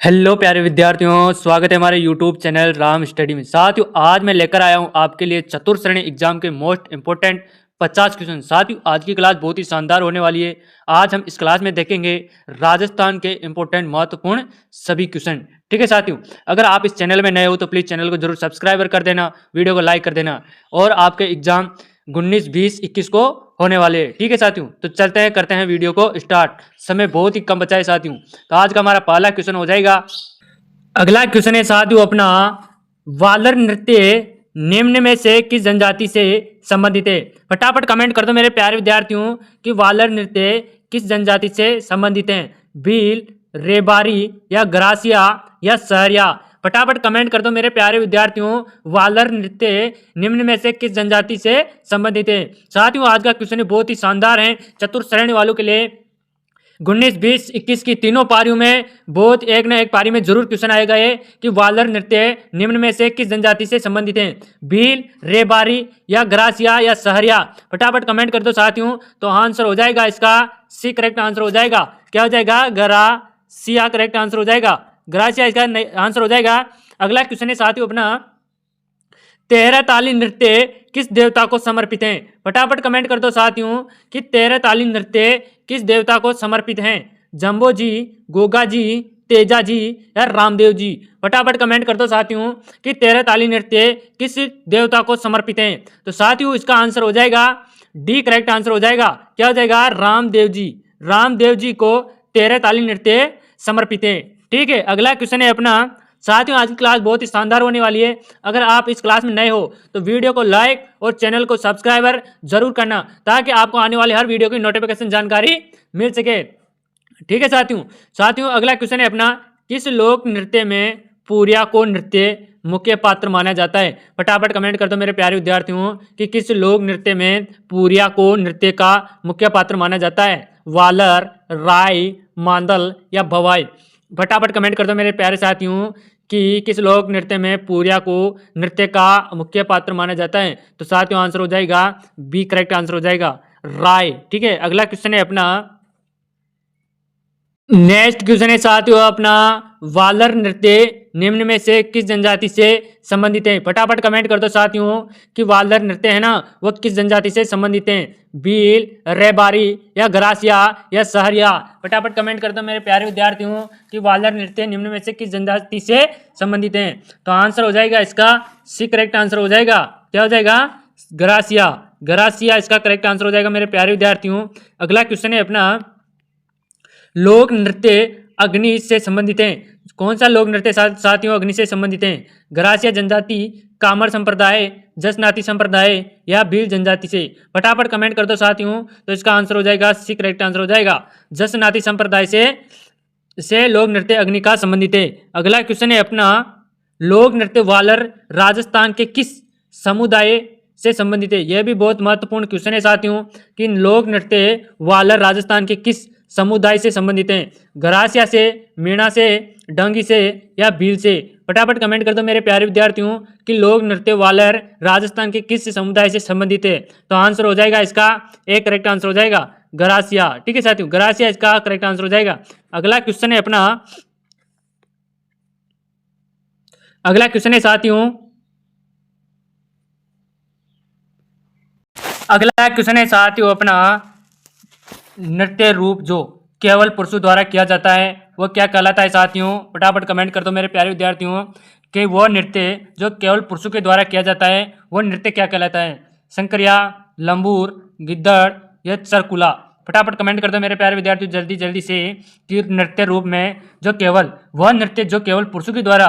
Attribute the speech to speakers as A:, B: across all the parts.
A: Hello प्यारे विद्यार्थियों, स्वागत है हमारे यूट्यूब चैनल राम स्टडी में। साथियों, आज मैं लेकर आया हूं आपके लिए चतुर्थ श्रेणी एग्जाम के मोस्ट इंपोर्टेंट 50 क्वेश्चन। साथियों, आज की क्लास बहुत ही शानदार होने वाली है। आज हम इस क्लास में देखेंगे राजस्थान के इंपोर्टेंट महत्वपूर्ण सभी क्वेश्चन। ठीक है साथियों, अगर आप इस चैनल में नए हो तो प्लीज चैनल को जरूर सब्सक्राइब कर देना, वीडियो को लाइक कर देना। और आपके एग्जाम 19, 20, 21 को होने वाले हैं। ठीक है साथियों, तो चलते हैं, करते हैं वीडियो को स्टार्ट। समय बहुत ही कम बचा है साथियों। तो आज का हमारा पहला क्वेश्चन हो जाएगा। अगला क्वेश्चन है साथियों अपना, वालर नृत्य निम्न में से किस जनजाति से संबंधित है? फटाफट कमेंट कर दो मेरे प्यारे विद्यार्थियों कि वालर नृत्य किस जनजाति से संबंधित है। भील, रेबारी या ग्रासिया या सहरिया? फटाफट कमेंट कर दो मेरे प्यारे विद्यार्थियों, वालर नृत्य निम्न में से किस जनजाति से संबंधित है। साथियों, आज का क्वेश्चन बहुत ही शानदार है चतुर्थ श्रेणी वालों के लिए। 19, 20, 21 की तीनों पारियों में बहुत एक न एक पारी में जरूर क्वेश्चन आएगा ये कि वालर नृत्य निम्न में से किस जनजाति से संबंधित है। भील, रेबारी या ग्रासिया या सहरिया? फटाफट कमेंट कर दो साथियों। तो आंसर हो जाएगा इसका सी, करेक्ट आंसर हो जाएगा। क्या हो जाएगा? ग्रासिया करेक्ट आंसर हो जाएगा। ग्रासिया इसका आंसर हो जाएगा। अगला क्वेश्चन है साथियों अपना, तेरह ताली नृत्य किस देवता को समर्पित है? फटाफट कमेंट कर दो साथियों कि तेरह ताली नृत्य किस देवता को समर्पित हैं। जंबो जी, गोगा जी, तेजा जी या रामदेव जी? फटाफट कमेंट कर दो साथियों कि तेरह ताली नृत्य किस देवता को समर्पित हैं। तो साथियों, इसका आंसर हो जाएगा डी, करेक्ट आंसर हो जाएगा। क्या हो जाएगा? रामदेव जी। रामदेव जी को तेरह ताली नृत्य समर्पित है। ठीक है, अगला क्वेश्चन है अपना। साथियों, आज की क्लास बहुत ही शानदार होने वाली है। अगर आप इस क्लास में नए हो तो वीडियो को लाइक और चैनल को सब्सक्राइबर जरूर करना, ताकि आपको आने वाली हर वीडियो की नोटिफिकेशन जानकारी मिल सके। ठीक है साथियों, अगला क्वेश्चन है अपना, किस लोक नृत्य में पूरिया को नृत्य मुख्य पात्र माना जाता है? फटाफट कमेंट कर दो मेरे प्यारे विद्यार्थियों कि किस लोक नृत्य में पूरिया को नृत्य का मुख्य पात्र माना जाता है। वालर, राय, मांदल या भवाई? फटाफट कमेंट कर दो मेरे प्यारे साथियों कि किस लोक नृत्य में पूरिया को नृत्य का मुख्य पात्र माना जाता है। तो साथियों, आंसर हो जाएगा बी, करेक्ट आंसर हो जाएगा, राय। ठीक है, अगला क्वेश्चन है अपना। नेक्स्ट क्वेश्चन है साथियों अपना, वालर नृत्य निम्न में से किस जनजाति से संबंधित है? फटाफट कमेंट कर दो साथियों कि वालर नृत्य है ना, वो किस जनजाति से संबंधित है। भील, रेबारी या ग्रासिया या सहरिया? फटाफट कमेंट कर दो मेरे प्यारे विद्यार्थियों कि वालर नृत्य निम्न में से किस जनजाति से संबंधित है। तो आंसर हो जाएगा इसका सी, करेक्ट आंसर हो जाएगा। क्या हो जाएगा? ग्रासिया। ग्रासिया इसका करेक्ट आंसर हो जाएगा मेरे प्यारे विद्यार्थियों। अगला क्वेश्चन है अपना, लोक नृत्य अग्नि से संबंधित है। कौन सा लोक नृत्य साथियों अग्नि से संबंधित है? ग्रासिया जनजाति, कामर संप्रदाय, जसनाती संप्रदाय या भील जनजाति से? फटाफट कमेंट कर दो साथियों। तो इसका आंसर हो जाएगा सी, करेक्ट आंसर हो जाएगा। जसनाती संप्रदाय से लोक नृत्य अग्नि का संबंधित है। अगला क्वेश्चन है अपना, लोक नृत्य वालर राजस्थान के किस समुदाय से संबंधित है? यह भी बहुत महत्वपूर्ण क्वेश्चन है साथियों कि लोक नृत्य वालर राजस्थान के किस समुदाय से संबंधित हैं। ग्रासिया से, मीणा से, डंगी से या भील से? फटाफट कमेंट कर दो मेरे प्यारे विद्यार्थियों कि लोक नृत्य वालर राजस्थान के किस समुदाय से संबंधित है। तो आंसर हो जाएगा इसका एक, करेक्ट आंसर हो जाएगा, ग्रासिया। ठीक है साथियों, ग्रासिया इसका करेक्ट आंसर हो जाएगा। अगला क्वेश्चन है अपना, अगला क्वेश्चन है साथियों, अगला क्वेश्चन है साथियों अपना, नृत्य रूप जो केवल पुरुषों द्वारा किया जाता है वो क्या कहलाता है साथियों? फटाफट कमेंट कर दो मेरे प्यारे विद्यार्थियों कि वो नृत्य जो केवल पुरुषों के द्वारा किया जाता है वो नृत्य क्या कहलाता है। शंकरिया, लंबूर, गिद्दड़ या चरकुला? फटाफट कमेंट कर दो मेरे प्यारे विद्यार्थियों जल्दी जल्दी से कि नृत्य रूप में जो केवल वह नृत्य जो केवल पुरुषों के द्वारा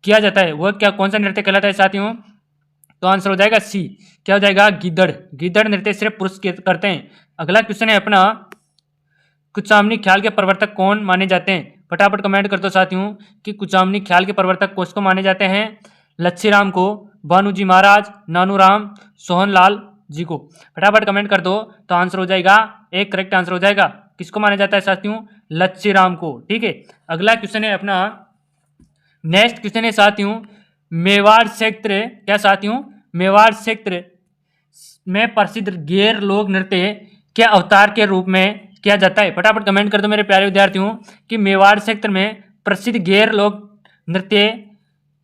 A: किया जाता है वह क्या, कौन सा नृत्य कहलाता है साथियों? तो आंसर हो जाएगा सी। क्या हो जाएगा? गिद्दड़। गिद्दड़ नृत्य सिर्फ पुरुष करते हैं। अगला क्वेश्चन है अपना, कुचामनी ख्याल के प्रवर्तक कौन माने जाते हैं? फटाफट कमेंट कर दो साथियों कि कुचामनी ख्याल के प्रवर्तक किसको माने जाते हैं। लच्छीराम को, भानुजी महाराज, नानूराम, सोहनलाल जी को? फटाफट कमेंट कर दो। तो आंसर हो जाएगा एक, करेक्ट आंसर हो जाएगा। किसको माना जाता है साथियों? लच्छीराम को। ठीक है, अगला क्वेश्चन है अपना, नेक्स्ट क्वेश्चन है साथियों, मेवाड़ क्षेत्र, क्या साथियों? मेवाड़ क्षेत्र में प्रसिद्ध गैर लोक नृत्य के अवतार के रूप में किया जाता है। फटाफट कमेंट कर दो मेरे प्यारे विद्यार्थियों कि मेवाड़ क्षेत्र में प्रसिद्ध गैर लोक नृत्य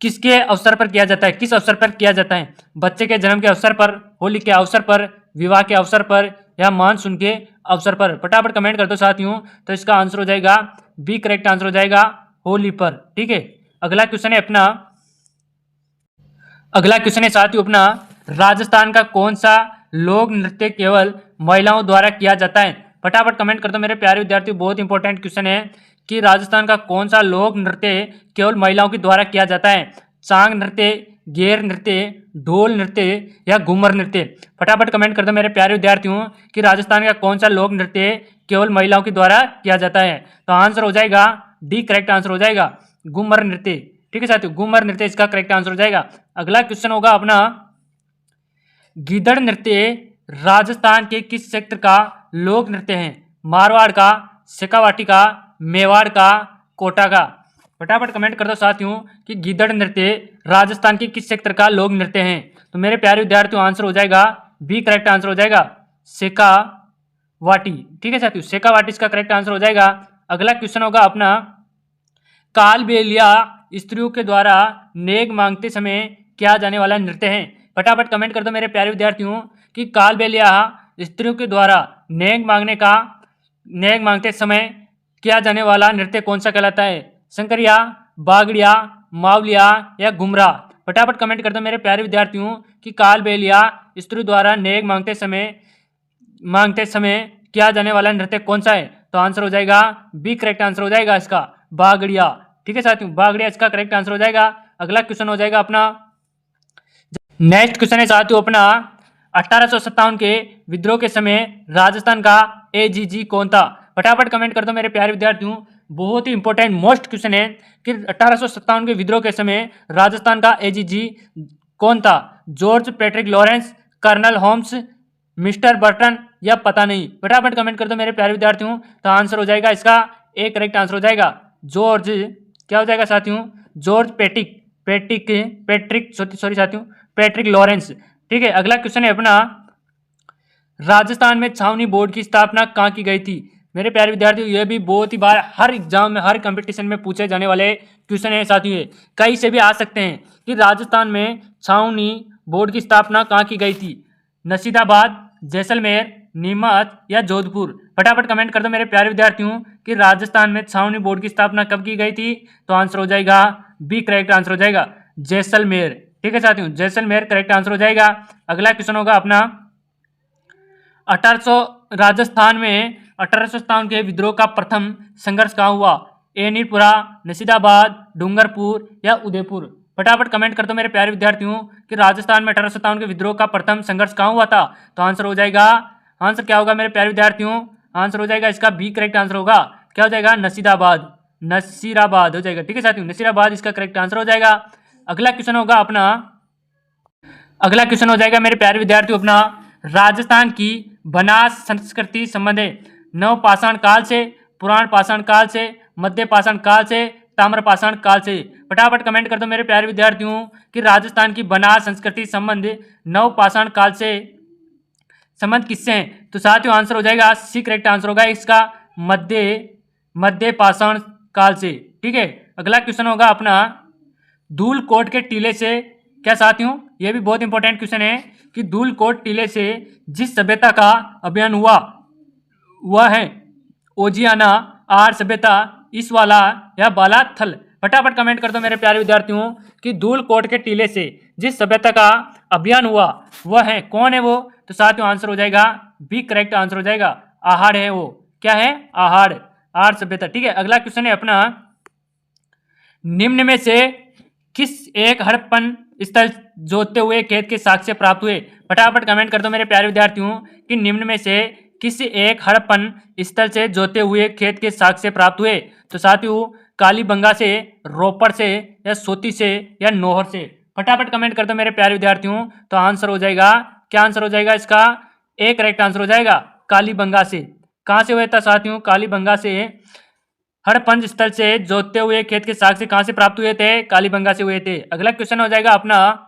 A: किसके अवसर पर किया जाता है, किस अवसर पर किया जाता है? बच्चे के जन्म के अवसर पर, होली के अवसर पर, विवाह के अवसर पर या मानसून के अवसर पर? फटाफट कमेंट कर दो साथियों। तो इसका आंसर हो जाएगा बी, करेक्ट आंसर हो जाएगा होली पर। ठीक है, अगला क्वेश्चन है साथियों अपना, राजस्थान का कौन सा लोक नृत्य केवल महिलाओं द्वारा किया जाता है? फटाफट कमेंट कर दो मेरे प्यारे विद्यार्थियों, बहुत इंपॉर्टेंट क्वेश्चन है कि राजस्थान का कौन सा लोक नृत्य केवल महिलाओं के द्वारा किया जाता है? चांग नृत्य, गेर नृत्य, ढोल नृत्य या घूमर नृत्य? फटाफट कमेंट कर दो मेरे प्यारे विद्यार्थियों कि राजस्थान का कौन सा लोक नृत्य केवल महिलाओं के द्वारा किया जाता है? तो आंसर हो जाएगा डी, करेक्ट आंसर हो जाएगा घूमर नृत्य। ठीक है साथियों, घूमर नृत्य इसका करेक्ट आंसर हो जाएगा। अगला क्वेश्चन होगा अपना, गीदड़ नृत्य राजस्थान के किस क्षेत्र का लोक नृत्य है? मारवाड़ का, शेखावाटी का, मेवाड़ का, कोटा का? फटाफट कमेंट कर दो साथियों कि गीदड़ नृत्य राजस्थान के किस क्षेत्र का लोक नृत्य है? तो मेरे प्यारे विद्यार्थियों आंसर हो जाएगा बी, करेक्ट आंसर हो जाएगा शेखावाटी। ठीक है साथियों, शेखावाटी इसका करेक्ट आंसर हो जाएगा। अगला क्वेश्चन होगा अपना, कालबेलिया स्त्रियों के द्वारा नेग मांगते समय किया जाने वाला नृत्य है? फटाफट कमेंट कर दो मेरे प्यारे विद्यार्थियों कि कालबेलिया स्त्रियों के द्वारा नेग मांगते समय किया जाने वाला नृत्य कौन सा कहलाता है? शंकरिया, बागड़िया, मावलिया या घुमरा? फटाफट कमेंट कर दो मेरे प्यारे विद्यार्थियों कि कालबेलिया स्त्रियों द्वारा नेग मांगते समय किया जाने वाला नृत्य कौन सा है? तो आंसर हो जाएगा बी, करेक्ट आंसर हो जाएगा इसका बागड़िया। ठीक है साथियों, बागड़िया इसका करेक्ट आंसर हो जाएगा। अगला क्वेश्चन हो जाएगा अपना, नेक्स्ट क्वेश्चन है साथियों अपना, 1857 के विद्रोह के समय राजस्थान का एजीजी कौन था? फटाफट कमेंट कर दो मेरे प्यारे विद्यार्थियों, बहुत ही इंपॉर्टेंट मोस्ट क्वेश्चन है कि 1857 के विद्रोह के समय राजस्थान का एजीजी कौन था? George Patrick Lawrence, colonel Holmes, mister Burton या पता नहीं? फटाफट कमेंट कर दो मेरे प्यारे विद्यार्थियों। तो आंसर हो जाएगा इसका ए, करेक्ट आंसर हो जाएगा जॉर्ज, क्या हो जाएगा साथियों? George Patrick Lawrence. ठीक है, अगला क्वेश्चन है अपना, राजस्थान में छावनी बोर्ड की स्थापना कहाँ की गई थी? मेरे प्यारे विद्यार्थियों, यह भी बहुत ही बार हर एग्जाम में, हर कंपटीशन में पूछे जाने वाले क्वेश्चन है साथियों। ये कहीं से भी आ सकते हैं कि राजस्थान में छावनी बोर्ड की स्थापना कहाँ की गई थी? नसीदाबाद, जैसलमेर, नीमच या जोधपुर? फटाफट कमेंट कर दो मेरे प्यारे विद्यार्थियों कि राजस्थान में छावनी बोर्ड की स्थापना कब की गई थी? तो आंसर हो जाएगा बी, करेक्ट आंसर हो जाएगा जैसलमेर। ठीक है साथियों, जैसलमेर करेक्ट आंसर हो जाएगा। अगला क्वेश्चन होगा अपना, 1857 के विद्रोह का प्रथम संघर्ष कहाँ हुआ? एनीपुरा, नसीदाबाद, डूंगरपुर या उदयपुर? फटाफट कमेंट कर दो मेरे प्यारे विद्यार्थियों कि राजस्थान में 1857 के विद्रोह का प्रथम संघर्ष कहाँ हुआ था? तो आंसर हो जाएगा, आंसर क्या होगा मेरे प्यारे विद्यार्थियों? आंसर हो जाएगा इसका बी, करेक्ट आंसर होगा, क्या हो जाएगा? नसीराबाद हो जाएगा। ठीक है साथियों, नसीराबाद इसका करेक्ट आंसर हो जाएगा। अगला क्वेश्चन हो जाएगा मेरे प्यारे विद्यार्थियों अपना, राजस्थान की बनास संस्कृति संबंध नवपाषाण काल से, पुराण पाषाण काल से, मध्य पाषाण काल से, ताम्र पाषाण काल से? फटाफट कमेंट कर दो मेरे प्यारे विद्यार्थियों कि राजस्थान की बनास संस्कृति संबंध नवपाषाण काल से संबंध किससे है? तो साथियों आंसर हो जाएगा सी, करेक्ट आंसर होगा इसका मध्य पाषाण काल से। ठीक है, अगला क्वेश्चन होगा अपना, धूलकोट के टीले से, क्या साथियों यह भी बहुत इंपॉर्टेंट क्वेश्चन है कि धूलकोट टीले से जिस सभ्यता का अभियान हुआ वह है ओजियाना, आर सभ्यता, इसवाला या बालाथल? फटाफट कमेंट कर दो मेरे प्यारे विद्यार्थियों कि धूलकोट के टीले से जिस सभ्यता का अभियान हुआ वह है, कौन है वो? तो साथियों आंसर हो जाएगा बी, करेक्ट आंसर हो जाएगा आहाड़ है वो। क्या है? आहाड़, आर सभ्यता। ठीक है, अगला क्वेश्चन है अपना, निम्न में से किस एक हड़प्पन स्थल जोतते हुए खेत के साक्ष्य प्राप्त हुए? फटाफट कमेंट कर दो मेरे प्यारे विद्यार्थियों कि निम्न में से किसी एक हड़प्पन स्थल से जोते हुए खेत के साक्ष्य प्राप्त हुए? तो साथियों कालीबंगा से, रोपड़ से या सोती से या नोहर से? फटाफट कमेंट कर दो मेरे प्यारे विद्यार्थियों। तो आंसर हो जाएगा, क्या आंसर हो जाएगा इसका? ए, करेक्ट आंसर हो जाएगा कालीबंगा से। कहाँ से हुआ था साथियों? कालीबंगा से। हड़प्पन स्थल से जोतते हुए खेत के साक्ष्य कहाँ से प्राप्त हुए थे? कालीबंगा से हुए थे। अगला क्वेश्चन हो जाएगा अपना,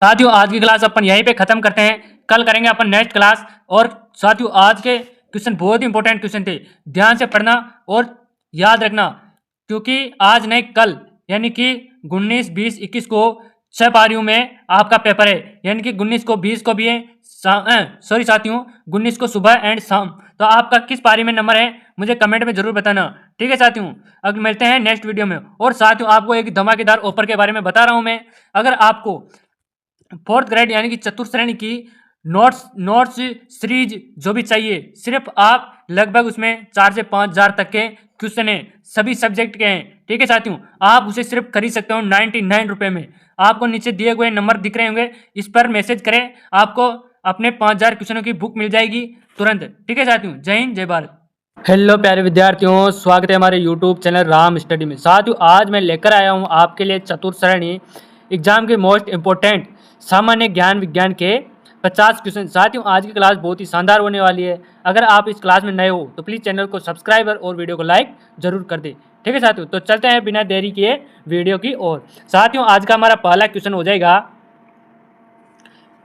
A: साथियों आज की क्लास अपन यहीं पे खत्म करते हैं, कल करेंगे अपन नेक्स्ट क्लास। और साथियों आज के क्वेश्चन बहुत इंपॉर्टेंट क्वेश्चन थे, ध्यान से पढ़ना और याद रखना। क्योंकि आज नहीं कल यानी कि 19, 20, 21 को 6 पारियों में आपका पेपर है, यानी कि 19 को 20 को भी है, सॉरी साथियों 19 को सुबह एंड शाम। तो आपका किस पारी में नंबर है मुझे कमेंट में जरूर बताना। ठीक है साथियों, अब मिलते हैं नेक्स्ट वीडियो में। और साथियों आपको एक धमाकेदार ऑफर के बारे में बता रहा हूं मैं। अगर आपको 4th ग्रेड यानी कि चतुर्थ श्रेणी की नोट्स सीरीज जो भी चाहिए, सिर्फ आप लगभग उसमें 4 से 5 हज़ार तक के क्वेश्चन हैं, सभी सब्जेक्ट के हैं। ठीक है साथियों, आप उसे सिर्फ खरीद सकते हो 99 रुपये में। आपको नीचे दिए हुए नंबर दिख रहे होंगे, इस पर मैसेज करें, आपको अपने 5000 क्वेश्चनों की बुक मिल जाएगी तुरंत। ठीक है साथियों, जय हिंद जय भारत। हेलो प्यारे विद्यार्थियों, स्वागत है हमारे यूट्यूब चैनल राम स्टडी में। साथियों आज मैं लेकर आया हूँ आपके लिए चतुर्थ श्रेणी एग्जाम के मोस्ट इम्पोर्टेंट सामान्य ज्ञान विज्ञान के 50 क्वेश्चन। साथियों आज की क्लास बहुत ही शानदार होने वाली है। अगर आप इस क्लास में नए हो तो प्लीज़ चैनल को सब्सक्राइब और वीडियो को लाइक जरूर कर दें। ठीक है साथियों, तो चलते हैं बिना देरी किए वीडियो की ओर। साथियों आज का हमारा पहला क्वेश्चन हो जाएगा,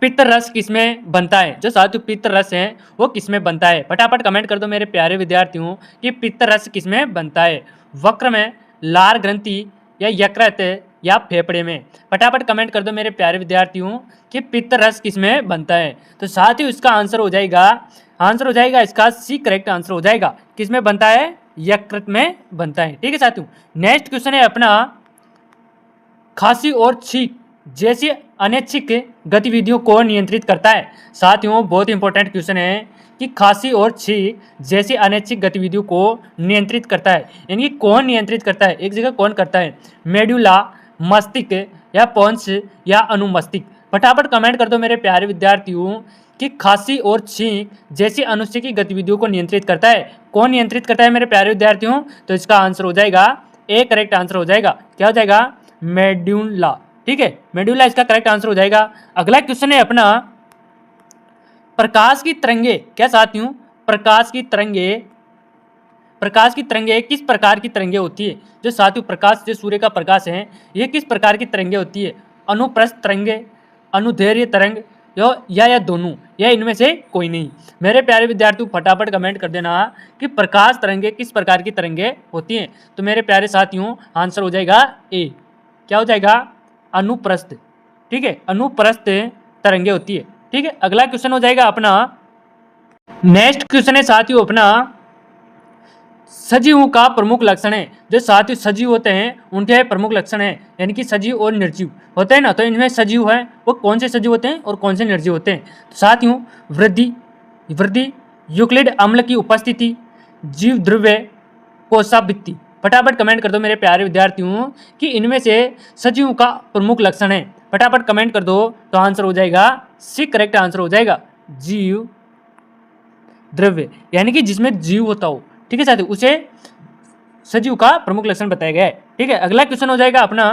A: पित्त रस किसमें बनता है। जो साथियों पित्त रस है वो किसमें बनता है, फटाफट कमेंट कर दो मेरे प्यारे विद्यार्थियों कि पित्त रस किसमें बनता है। वक्र में, लार ग्रंथि या यकृत या फेफड़े में। फटाफट कमेंट कर दो मेरे प्यारे विद्यार्थियों कि पित्त रस किसमें बनता है। तो साथियों इसका आंसर हो जाएगा इसका सी करेक्ट आंसर हो जाएगा। किसमें बनता है, यकृत में बनता है। ठीक है साथियों, नेक्स्ट क्वेश्चन है अपना, खांसी और छींक जैसी अनैच्छिक गतिविधियों को नियंत्रित करता है। साथियों बहुत इंपॉर्टेंट क्वेश्चन है कि खांसी और छींक जैसी अनैच्छिक गतिविधियों को नियंत्रित करता है, यानी कि कौन नियंत्रित करता है, एक जगह कौन करता है, मेडुला, मस्तिष्क या पोन्स या अनुमस्तिष्क। फटाफट कमेंट कर दो मेरे प्यारे विद्यार्थियों कि खांसी और छींक जैसी अनुच्छिक गतिविधियों को नियंत्रित करता है, कौन नियंत्रित करता है मेरे प्यारे विद्यार्थियों। तो इसका आंसर हो जाएगा ए करेक्ट आंसर हो जाएगा। क्या हो जाएगा, मेडुला। ठीक है, मेडुला इसका करेक्ट आंसर हो जाएगा। अगला क्वेश्चन है अपना, प्रकाश की तरंगे। क्या साथियों, प्रकाश की तरंगे किस प्रकार की तरंगे होती है। जो साथियों प्रकाश, जो सूर्य का प्रकाश है, ये किस प्रकार की तरंगे होती है, अनुप्रस्थ तरंगे, अनुदैर्घ्य तरंग या दोनों, या इनमें से कोई नहीं। मेरे प्यारे विद्यार्थियों फटाफट कमेंट कर देना कि प्रकाश तरंगे किस प्रकार की तरंगे होती हैं। तो मेरे प्यारे साथियों आंसर हो जाएगा ए। क्या हो जाएगा, अनुप्रस्थ। ठीक है, अनुप्रस्थ तरंगे होती है। ठीक है, अगला क्वेश्चन हो जाएगा अपना, नेक्स्ट क्वेश्चन है साथियों अपना, सजीवों का प्रमुख लक्षण है। जो साथियों सजीव होते हैं उनके प्रमुख लक्षण है, यानी कि सजीव और निर्जीव होते हैं ना। तो इनमें सजीव है वो कौन से सजीव होते हैं और कौन से निर्जीव होते हैं। तो साथियों वृद्धि, यूक्लिड अम्ल की उपस्थिति, जीव द्रव्य, कोशाभित्ति। फटाफट कमेंट कर दो मेरे प्यारे विद्यार्थियों कि इनमें से सजीवों का प्रमुख लक्षण है। फटाफट कमेंट कर दो, तो आंसर हो जाएगा सी करेक्ट आंसर हो जाएगा, जीव द्रव्य, यानी कि जिसमें जीव होता हो। ठीक है साथियों, उसे सजीव का प्रमुख लक्षण बताया गया है। ठीक है, अगला क्वेश्चन हो जाएगा अपना,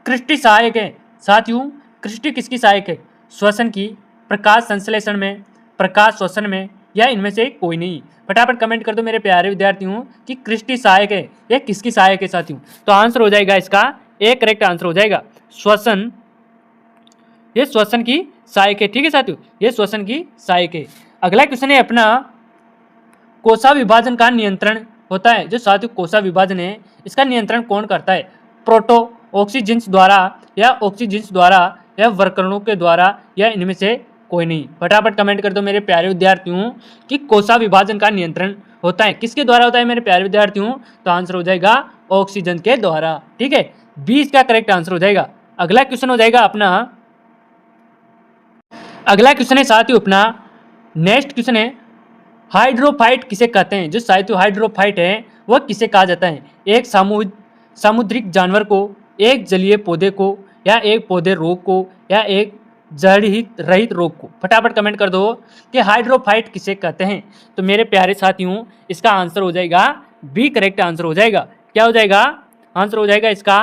A: कृष्टि सहायक है। साथियों कृष्टि किसकी सहायक है, श्वसन की, प्रकाश संश्लेषण में, प्रकाश श्वसन में, या इनमें से कोई नहीं। फटाफट कमेंट कर दो मेरे प्यारे विद्यार्थियों कि कृष्टि सहायक है या किसकी सहायक है साथियों। तो आंसर हो जाएगा इसका ए करेक्ट आंसर हो जाएगा, श्वसन, ये श्वसन की सहायक है। ठीक है साथियों, ये श्वसन की सहायक है। अगला क्वेश्चन है अपना, कोशा विभाजन का नियंत्रण होता है। जो साथियों कोशा विभाजन है इसका नियंत्रण कौन करता है, प्रोटो ऑक्सीजेंस द्वारा या ऑक्सीजेंस द्वारा या वर्करणों के द्वारा, या इनमें से कोई नहीं। फटाफट कमेंट कर दो मेरे प्यारे विद्यार्थियों कि कोशा विभाजन का नियंत्रण होता है किसके द्वारा होता है मेरे प्यारे विद्यार्थियों। तो आंसर हो जाएगा ऑक्सीजन के द्वारा। ठीक है, 20 का करेक्ट आंसर हो जाएगा। अगला क्वेश्चन हो जाएगा अपना, अगला क्वेश्चन है साथियों अपना, नेक्स्ट क्वेश्चन है, हाइड्रोफाइट किसे कहते हैं। जो साथियों हाइड्रोफाइट है वह किसे कहा जाता है, एक सामुद्रिक जानवर को, एक जलीय पौधे को, या एक पौधे रोग को, या एक जड़ रहित रोग को। फटाफट कमेंट कर दो कि हाइड्रोफाइट किसे कहते हैं। तो मेरे प्यारे साथियों इसका आंसर हो जाएगा बी करेक्ट आंसर हो जाएगा। क्या हो जाएगा, आंसर हो जाएगा इसका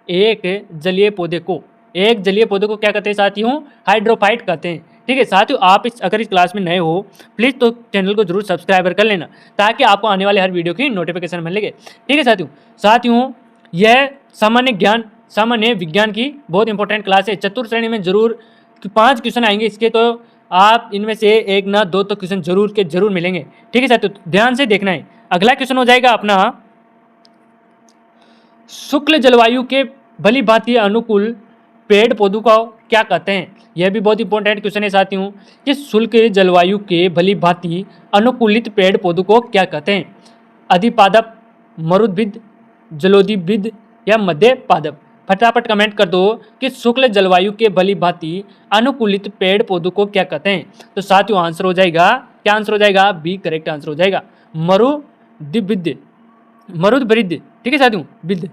A: एक जलीय पौधे को। एक जलीय पौधे को क्या कहते हैं साथियों, हाइड्रोफाइट कहते हैं। ठीक है साथियों, आप अगर इस क्लास में नए हो प्लीज़ तो चैनल को जरूर सब्सक्राइबर कर लेना ताकि आपको आने वाले हर वीडियो की नोटिफिकेशन मिलेगी। ठीक है साथियों यह सामान्य विज्ञान की बहुत इंपॉर्टेंट क्लास है। चतुर्थ श्रेणी में जरूर 5 क्वेश्चन आएंगे इसके, तो आप इनमें से एक ना दो तो क्वेश्चन जरूर मिलेंगे। ठीक है साथियों, ध्यान से देखना है। अगला क्वेश्चन हो जाएगा अपना, शुक्ल जलवायु के भली भांति अनुकूल पेड़ पौधों को क्या कहते हैं? यह भी बहुत इंपॉर्टेंट क्वेश्चन है साथियों कि शुष्क जलवायु के भली भांति अनुकूलित पेड़ पौधों को क्या कहते हैं? अधिपादप, मरुद्भिद, जलोदीभिद या मध्य पादप? फटाफट कमेंट कर दो कि शुक्ल जलवायु के भली भांति अनुकूलित पेड़ पौधों को क्या कहते हैं? तो साथियों आंसर हो जाएगा, क्या आंसर हो जाएगा? बी करेक्ट आंसर हो जाएगा, मरुद्भिद, मरुद्भिद। ठीक है साथियों, विद।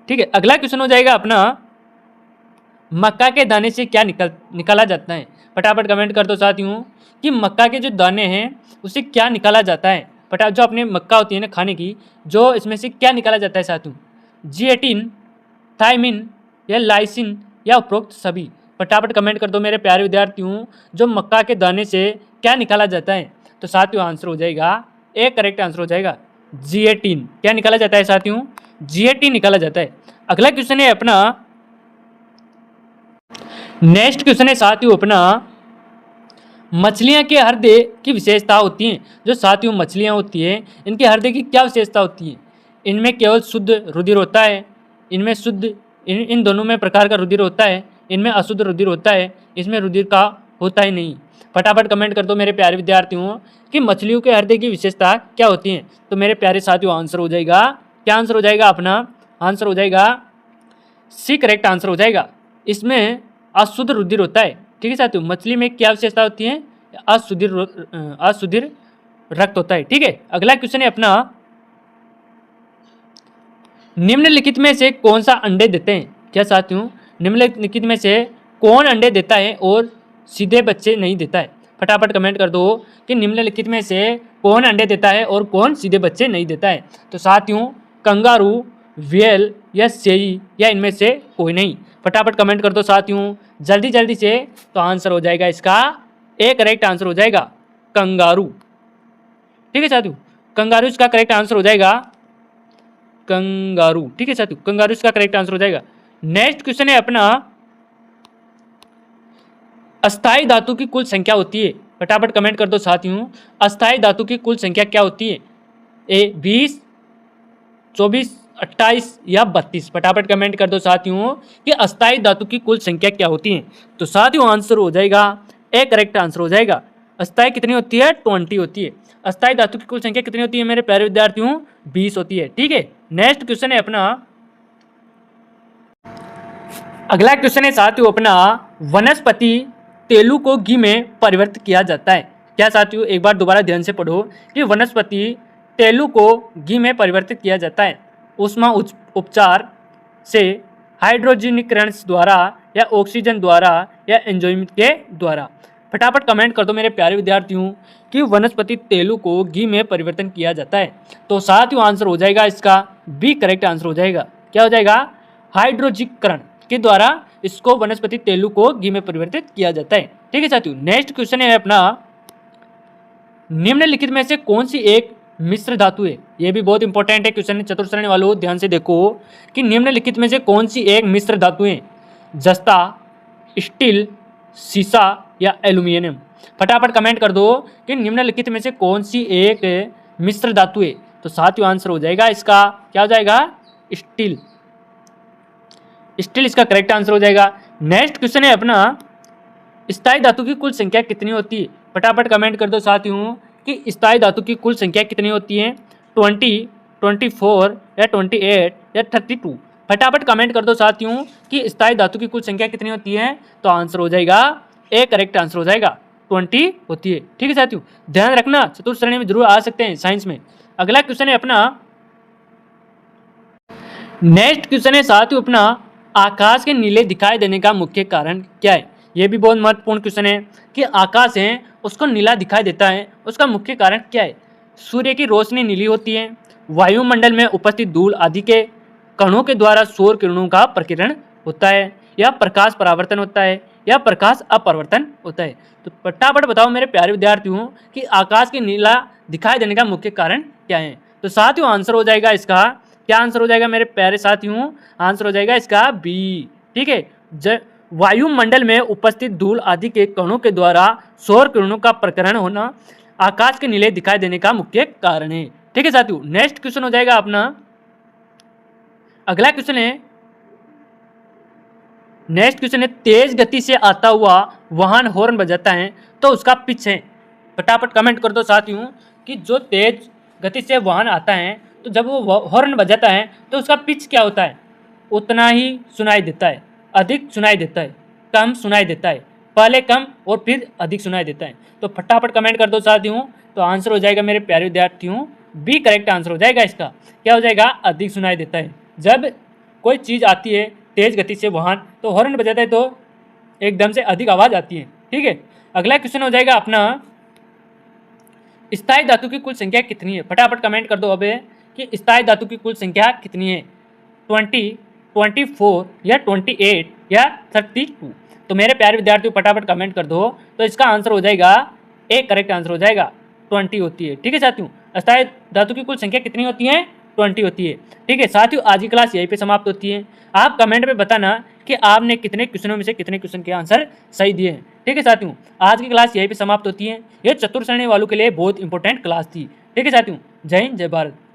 A: ठीक है, अगला क्वेश्चन हो जाएगा अपना, मक्का के दाने से क्या निकाला जाता है? फटाफट कमेंट कर दो साथियों कि मक्का के जो दाने हैं उससे क्या निकाला जाता है? फटाफट, जो अपने मक्का होती है ना खाने की, जो इसमें से क्या निकाला जाता है साथियों? जिएटिन, थायमिन या लाइसिन या उपरोक्त सभी? फटाफट कमेंट कर दो मेरे प्यारे विद्यार्थियों, जो मक्का के दाने से क्या निकाला जाता है? तो साथियों आंसर हो जाएगा, एक करेक्ट आंसर हो जाएगा जिएटिन। क्या निकाला जाता है साथियों? जिएटिन निकाला जाता है। अगला क्वेश्चन है अपना, नेक्स्ट क्वेश्चन है साथियों अपना, मछलियां के हृदय की विशेषता होती हैं। जो साथियों मछलियां होती हैं इनके हृदय की क्या विशेषता होती है? इनमें केवल शुद्ध रुधिर होता है, इनमें शुद्ध इन दोनों में प्रकार का रुधिर होता है, इनमें अशुद्ध रुधिर होता है, इसमें रुधिर का होता ही नहीं। फटाफट कमेंट कर दो मेरे प्यारे विद्यार्थियों कि मछलियों के हृदय की विशेषता क्या होती है? तो मेरे प्यारे साथियों आंसर हो जाएगा, क्या आंसर हो जाएगा अपना? आंसर हो जाएगा सी करेक्ट आंसर हो जाएगा। इसमें अशुद्ध रुधिर होता है। ठीक है साथियों, मछली में क्या विशेषता होती है? अशुद्ध रक्त होता है। ठीक है, अगला क्वेश्चन है अपना, निम्नलिखित में से कौन सा अंडे देते हैं? क्या साथियों, निम्नलिखित में से कौन अंडे देता है और सीधे बच्चे नहीं देता है? फटाफट कमेंट कर दो कि निम्नलिखित में से कौन अंडे देता है और कौन सीधे बच्चे नहीं देता है? तो साथियों कंगारू, व्हेल या सेई या इनमें से कोई नहीं? फटाफट कमेंट कर दो साथियों जल्दी जल्दी से। तो आंसर हो जाएगा इसका, एक करेक्ट आंसर हो जाएगा कंगारू। ठीक है साथियों, कंगारू इसका करेक्ट आंसर हो जाएगा, कंगारू। ठीक है साथियों, कंगारू इसका करेक्ट आंसर हो जाएगा। नेक्स्ट क्वेश्चन है अपना, अस्थाई धातु की कुल संख्या होती है? फटाफट कमेंट कर दो साथियों, अस्थाई धातु की कुल संख्या क्या होती है? ए 20, 24, 28 या 32? फटाफट कमेंट कर दो साथियों कि अस्थाई धातु की कुल संख्या क्या होती है? तो साथियों आंसर हो जाएगा, एक करेक्ट आंसर हो जाएगा। अस्थाई कितनी होती है? 20 होती है। अस्थाई धातु की कुल संख्या कितनी होती है मेरे प्यारे विद्यार्थियों? 20 होती है। ठीक है, नेक्स्ट क्वेश्चन है अपना, अगला क्वेश्चन है साथियों अपना, वनस्पति तेलु को घी में परिवर्तित किया जाता है? क्या साथियों, एक बार दोबारा ध्यान से पढ़ो कि वनस्पति तेलु को घी में परिवर्तित किया जाता है ऊष्मा उपचार से, हाइड्रोजनीकरण द्वारा या ऑक्सीजन द्वारा या एंजाइम के द्वारा? फटाफट कमेंट कर दो मेरे प्यारे विद्यार्थियों कि वनस्पति तेलु को घी में परिवर्तन किया जाता है। तो साथियों आंसर हो जाएगा इसका बी करेक्ट आंसर हो जाएगा। क्या हो जाएगा? हाइड्रोजीकरण के द्वारा इसको वनस्पति तेलु को घी में परिवर्तित किया जाता है। ठीक है साथियों, नेक्स्ट क्वेश्चन है अपना, निम्नलिखित में से कौन सी एक मिश्र धातु है? यह भी बहुत इंपॉर्टेंट है क्वेश्चन, चतुर्थ श्रेणी वालों ध्यान से देखो कि निम्नलिखित में से कौन सी एक मिश्र धातु है? जस्ता, स्टील, सीसा या एल्यूमिनियम? फटाफट कमेंट कर दो कि निम्नलिखित में से कौन सी एक मिश्र धातु है? तो साथियों आंसर हो जाएगा इसका, क्या हो जाएगा? स्टील। स्टील इसका करेक्ट आंसर हो जाएगा। नेक्स्ट क्वेश्चन है अपना, स्थायी धातु की कुल संख्या कितनी होती है? फटाफट कमेंट कर दो साथियों कि स्थायी धातु की कुल संख्या कितनी होती है? 20, 24 या 28 या 32? फटाफट कमेंट कर दो साथियों कि स्थायी धातु की कुल संख्या कितनी होती है? तो आंसर हो जाएगा, एक करेक्ट आंसर हो जाएगा 20 होती है। ठीक है साथियों, ध्यान रखना चतुर्थ श्रेणी में जरूर आ सकते हैं साइंस में। अगला क्वेश्चन है अपना, नेक्स्ट क्वेश्चन है साथियों अपना, आकाश के नीले दिखाई देने का मुख्य कारण क्या है? यह भी बहुत महत्वपूर्ण क्वेश्चन है कि आकाश है उसको नीला दिखाई देता है, उसका मुख्य कारण क्या है? सूर्य की रोशनी नीली होती है, वायुमंडल में उपस्थित धूल आदि के कणों के द्वारा सौर किरणों का प्रकीर्णन होता है, या प्रकाश परावर्तन होता है, या प्रकाश अपवर्तन होता है? तो फटाफट बताओ मेरे प्यारे विद्यार्थियों कि आकाश के नीला दिखाई देने का मुख्य कारण क्या है? तो साथियों आंसर हो जाएगा इसका, क्या आंसर हो जाएगा मेरे प्यारे साथियों? आंसर हो जाएगा इसका बी। ठीक है, वायुमंडल में उपस्थित धूल आदि के कणों के द्वारा सौर किरणों का प्रकीर्णन होना आकाश के नीले दिखाई देने का मुख्य कारण है। ठीक है साथियों, नेक्स्ट क्वेश्चन हो जाएगा अपना, अगला क्वेश्चन है, नेक्स्ट क्वेश्चन है, तेज गति से आता हुआ वाहन हॉर्न बजाता है तो उसका पिच है। फटाफट कमेंट कर दो साथियों कि जो तेज गति से वाहन आता है तो जब वो हॉर्न बजाता है तो उसका पिच क्या होता है? उतना ही सुनाई देता है, अधिक सुनाई देता है, कम सुनाई देता है, पहले कम और फिर अधिक सुनाई देता है। तो फटाफट कमेंट कर दो साथियों। तो आंसर हो जाएगा मेरे प्यारे विद्यार्थियों, बी करेक्ट आंसर हो जाएगा इसका। क्या हो जाएगा? अधिक सुनाई देता है। जब कोई चीज़ आती है तेज गति से वाहन तो हॉर्न बजाता है तो एकदम से अधिक आवाज़ आती है। ठीक है, अगला क्वेश्चन हो जाएगा अपना, स्थायी धातु की कुल संख्या कितनी है? फटाफट कमेंट कर दो अबे कि स्थायी धातु की कुल संख्या कितनी है? 20, 24 या 28 या 32? तो मेरे प्यारे विद्यार्थियों फटाफट कमेंट कर दो। तो इसका आंसर हो जाएगा, एक करेक्ट आंसर हो जाएगा, 20 होती है। ठीक है साथियों, स्थायी धातु की कुल संख्या कितनी होती है? 20 होती है। ठीक है साथियों, आज की क्लास यहीं पे समाप्त होती है। आप कमेंट में बताना कि आपने कितने क्वेश्चनों में से कितने क्वेश्चन के आंसर सही दिए हैं। ठीक है साथियों, आज की क्लास यहीं पे समाप्त होती है। ये चतुर्थ श्रेणी वालों के लिए बहुत इंपॉर्टेंट क्लास थी। ठीक है साथियों, जय हिंद जय भारत।